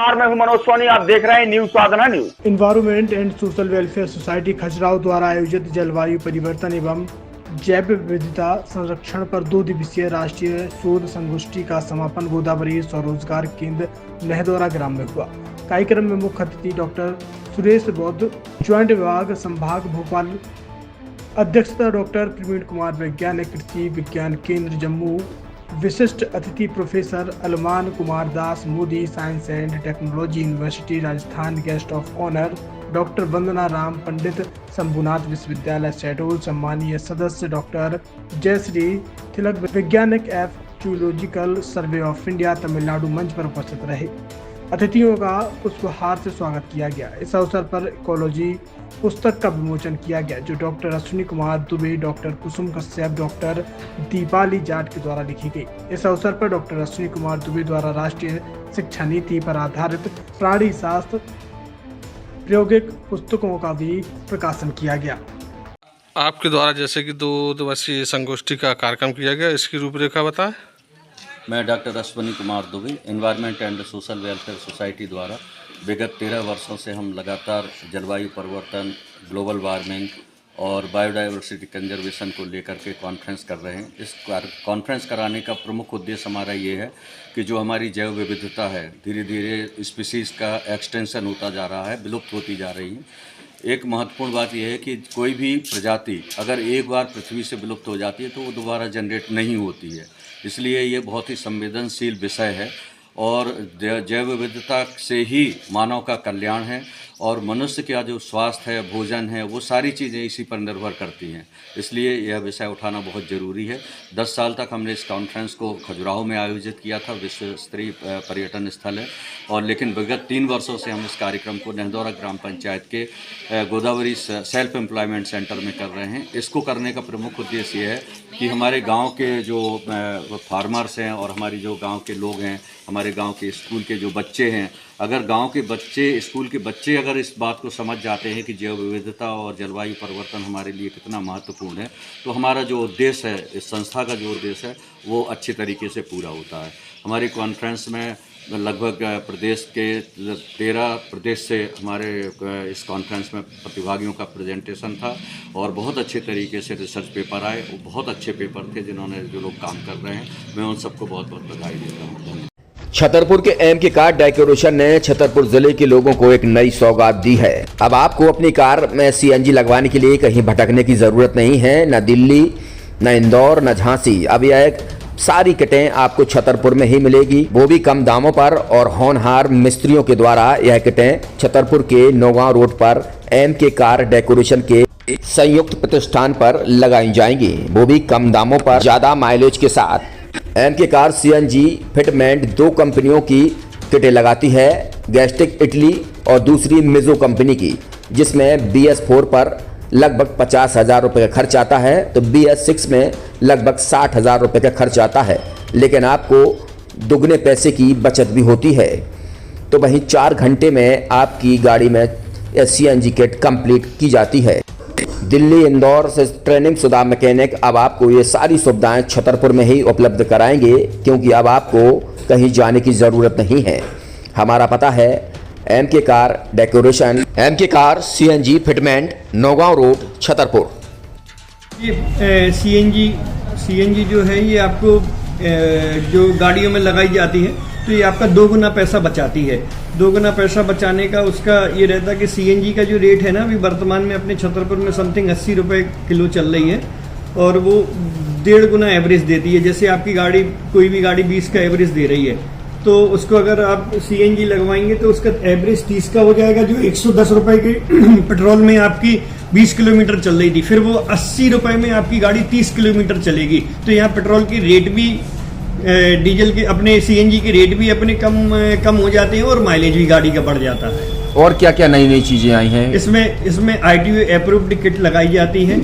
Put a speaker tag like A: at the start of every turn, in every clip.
A: मैं हूं मनोज सोनी, आप देख रहे हैं news Sadhana news.
B: Environment and social welfare society Khajuraho द्वारा आयोजित जलवायु परिवर्तन एवं जैव विविधता संरक्षण पर 2 दिवसीय राष्ट्रीय शोध संगोष्ठी का समापन गोदावरी स्वरोजगार केंद्र लहदौरा ग्राम में हुआ। कार्यक्रम में मुख्य अतिथि डॉक्टर सुरेश बौद्ध, ज्वाइंट विभाग संभाग भोपाल, अध्यक्षता डॉक्टर प्रवीण कुमार, वैज्ञानिक कृषि विज्ञान केंद्र जम्मू, विशिष्ट अतिथि professor Alman Kumar Das, Modi science and technology university Rajasthan, guest of honour doctor Vandana Ram Pandit, Shambhunath विश्वविद्यालय शहडोल, सम्मानीय सदस्य डॉक्टर जयश्री तिलक, वैज्ञानिक F zoological survey of India Tamil Nadu मंच पर उपस्थित रहे। अतिथियों का पुष्पहार से स्वागत किया गया। इस अवसर पर इकोलॉजी पुस्तक का विमोचन किया गया, जो डॉक्टर अश्विनी कुमार दुबे, डॉक्टर कुसुम कश्यप, डॉक्टर दीपाली जाट के द्वारा लिखी गई। इस अवसर पर डॉक्टर अश्विनी कुमार दुबे द्वारा राष्ट्रीय शिक्षा नीति पर आधारित प्राणी शास्त्र प्रायोगिक पुस्तकों का भी प्रकाशन किया गया।
C: आपके द्वारा जैसे कि 2 दिवसीय संगोष्ठी का कार्यक्रम किया गया, इसकी रूपरेखा बताएं।
D: मैं doctor Ashwini Kumar Dubey, environment and social welfare society द्वारा विगत 13 वर्षों से हम लगातार जलवायु परिवर्तन, ग्लोबल वार्मिंग और बायोडाइवर्सिटी कंजर्वेशन को लेकर के कॉन्फ्रेंस कर रहे हैं। इस कॉन्फ्रेंस कराने का प्रमुख उद्देश्य हमारा ये है कि जो हमारी जैव विविधता है, धीरे धीरे स्पीसीज़ का एक्सटेंशन होता जा रहा है, विलुप्त होती जा रही है। एक महत्वपूर्ण बात यह है कि कोई भी प्रजाति अगर एक बार पृथ्वी से विलुप्त हो जाती है तो वो दोबारा जनरेट नहीं होती है। इसलिए ये बहुत ही संवेदनशील विषय है और जैव विविधता से ही मानव का कल्याण है और मनुष्य का जो स्वास्थ्य है, भोजन है, वो सारी चीज़ें इसी पर निर्भर करती हैं। इसलिए यह विषय उठाना बहुत ज़रूरी है। 10 साल तक हमने इस कॉन्फ्रेंस को खजुराहो में आयोजित किया था, विश्व स्तरीय पर्यटन स्थल है, और लेकिन विगत 3 वर्षों से हम इस कार्यक्रम को लहदौरा ग्राम पंचायत के गोदावरी सेल्फ एम्प्लॉयमेंट सेंटर में कर रहे हैं। इसको करने का प्रमुख उद्देश्य ये है कि हमारे गाँव के जो फार्मर्स हैं और हमारी जो गाँव के लोग हैं, हमारे गांव के स्कूल के जो बच्चे हैं, अगर गांव के बच्चे, स्कूल के बच्चे अगर इस बात को समझ जाते हैं कि जैव विविधता और जलवायु परिवर्तन हमारे लिए कितना महत्वपूर्ण है, तो हमारा जो उद्देश्य है, इस संस्था का जो उद्देश्य है, वो अच्छे तरीके से पूरा होता है। हमारी कॉन्फ्रेंस में लगभग प्रदेश के 13 प्रदेश से हमारे इस कॉन्फ्रेंस में प्रतिभागियों का प्रेजेंटेशन था और बहुत अच्छे तरीके से रिसर्च पेपर आए। वो बहुत अच्छे पेपर थे जिन्होंने जो लोग काम कर रहे हैं, मैं उन सबको बहुत बहुत बधाई देता हूँ।
E: छतरपुर के एम के कार डेकोरेशन ने छतरपुर जिले के लोगों को एक नई सौगात दी है। अब आपको अपनी कार में सीएनजी लगवाने के लिए कहीं भटकने की जरूरत नहीं है, न दिल्ली, न इंदौर, न झांसी। अब यह सारी किटें आपको छतरपुर में ही मिलेगी, वो भी कम दामों पर, और होनहार मिस्त्रियों के द्वारा यह किटें छतरपुर के नौगांव रोड पर एम के कार डेकोरेशन के संयुक्त प्रतिष्ठान पर लगाई जाएंगी, वो भी कम दामों पर, ज्यादा माइलेज के साथ। एम के कार सीएनजी फिटमेंट 2 कंपनियों की किटें लगाती है, गैस्टिक इटली और दूसरी मिजो कंपनी की, जिसमें BS4 पर लगभग 50,000 रुपये का खर्च आता है, तो BS6 में लगभग 60,000 रुपये का खर्च आता है, लेकिन आपको दुगने पैसे की बचत भी होती है। तो वहीं 4 घंटे में आपकी गाड़ी में सीएनजी किट कंप्लीट की जाती है। दिल्ली, इंदौर से ट्रेनिंग शुदा मैकेनिक अब आपको ये सारी सुविधाएं छतरपुर में ही उपलब्ध कराएंगे, क्योंकि अब आपको कहीं जाने की ज़रूरत नहीं है। हमारा पता है एम के कार डेकोरेशन, एम के car CNG fitment, Naugaon road, Chhatarpur.
F: ये सीएनजी जो है ये आपको जो गाड़ियों में लगाई जाती है, तो ये आपका 2 गुना पैसा बचाती है। 2 गुना पैसा बचाने का उसका ये रहता है कि सीएनजी का जो रेट है ना, अभी वर्तमान में अपने छतरपुर में समथिंग 80 रुपये किलो चल रही है, और वो 1.5 गुना एवरेज देती है। जैसे आपकी गाड़ी, कोई भी गाड़ी 20 का एवरेज दे रही है, तो उसको अगर आप सीएनजी लगवाएंगे तो उसका एवरेज 30 का हो जाएगा, जो 110 रुपये के पेट्रोल में आपकी 20 किलोमीटर चल रही थी, फिर वो 80 रुपये में आपकी गाड़ी 30 किलोमीटर चलेगी। तो यहाँ पेट्रोल की रेट भी, डीजल के, अपने सीएनजी के रेट भी अपने कम हो जाते हैं और माइलेज भी गाड़ी का बढ़ जाता है।
E: और क्या क्या नई नई चीजें आई हैं?
F: इसमें ITO अप्रूव्ड किट लगाई जाती है,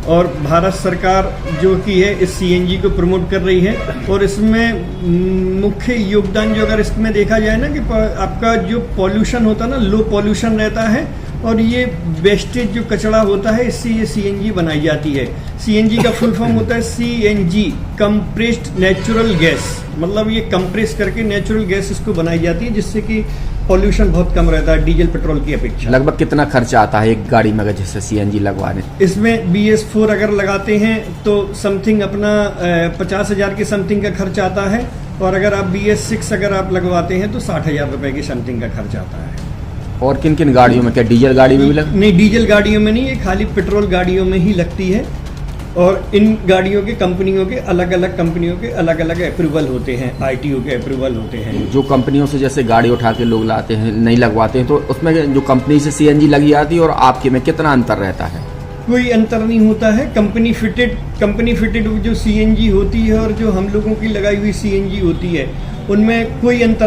F: और भारत सरकार जो कि है इस सीएनजी को प्रमोट कर रही है। और इसमें मुख्य योगदान जो अगर इसमें देखा जाए ना, कि आपका जो पॉल्यूशन होता है ना, लो पॉल्यूशन रहता है, और ये वेस्टेज जो कचरा होता है इससे ये सीएनजी बनाई जाती है। सीएनजी का फुल फॉर्म होता है सीएनजी, कंप्रेस्ड नेचुरल गैस, मतलब ये कंप्रेस करके नेचुरल गैस इसको बनाई जाती है, जिससे कि पॉल्यूशन बहुत कम रहता है डीजल पेट्रोल की अपेक्षा।
E: लगभग कितना खर्चा आता है एक गाड़ी में अगर जैसे सीएनजी लगवाने?
F: इसमें BS4 अगर लगाते हैं तो समथिंग अपना 50,000 के समथिंग का खर्च आता है, और अगर आप BS6 अगर आप लगवाते हैं तो 60,000 रुपए के समथिंग का खर्च आता है।
E: और किन किन गाड़ियों में, क्या डीजल गाड़ी में भी लग?
F: नहीं, डीजल गाड़ियों में नहीं, ये खाली पेट्रोल गाड़ियों में ही लगती है। और इन गाड़ियों के कंपनियों के अलग अलग कंपनियों के अलग अलग अप्रूवल होते हैं, ITO के अप्रूवल होते हैं।
E: जो कंपनियों से जैसे गाड़ी उठा के लोग लाते हैं, नहीं लगवाते हैं, तो उसमें जो कंपनी से सीएनजी लगी आती है और आपके में कितना अंतर रहता है?
F: कोई अंतर नहीं होता है। कंपनी फिटेड जो सीएनजी होती है और जो हम लोगों की लगाई हुई सीएनजी होती है, उनमें कोई अंतर